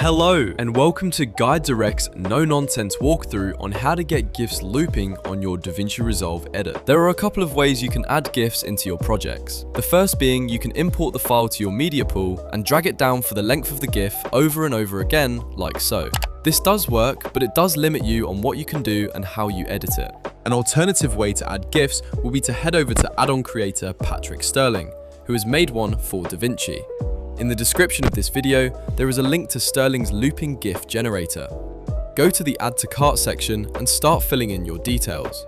Hello and welcome to Guide Direct's no-nonsense walkthrough on how to get GIFs looping on your DaVinci Resolve edit. There are a couple of ways you can add GIFs into your projects. The first being you can import the file to your media pool and drag it down for the length of the GIF over and over again, like so. This does work, but it does limit you on what you can do and how you edit it. An alternative way to add GIFs will be to head over to add-on creator Patrick Stirling, who has made one for DaVinci. In the description of this video, there is a link to Stirling's Looping GIF Generator. Go to the Add to Cart section and start filling in your details.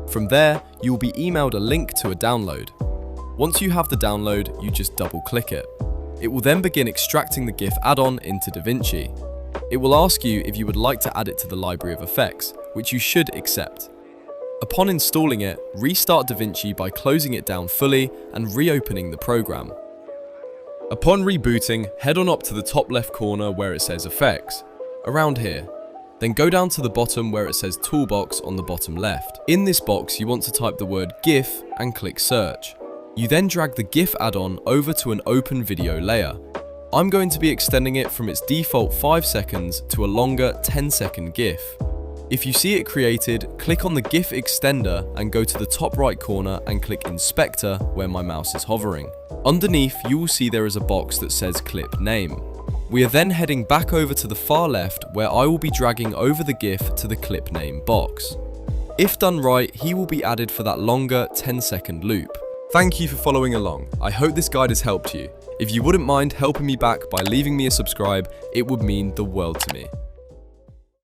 From there, you will be emailed a link to a download. Once you have the download, you just double-click it. It will then begin extracting the GIF add-on into DaVinci. It will ask you if you would like to add it to the library of effects, which you should accept. Upon installing it, restart DaVinci by closing it down fully and reopening the program. Upon rebooting, head on up to the top left corner where it says Effects, around here. Then go down to the bottom where it says Toolbox on the bottom left. In this box, you want to type the word GIF and click Search. You then drag the GIF add-on over to an open video layer. I'm going to be extending it from its default 5 seconds to a longer 10-second GIF. If you see it created, click on the GIF extender and go to the top right corner and click Inspector where my mouse is hovering. Underneath, you will see there is a box that says Clip Name. We are then heading back over to the far left where I will be dragging over the GIF to the Clip Name box. If done right, he will be added for that longer 10-second loop. Thank you for following along. I hope this guide has helped you. If you wouldn't mind helping me back by leaving me a subscribe, it would mean the world to me.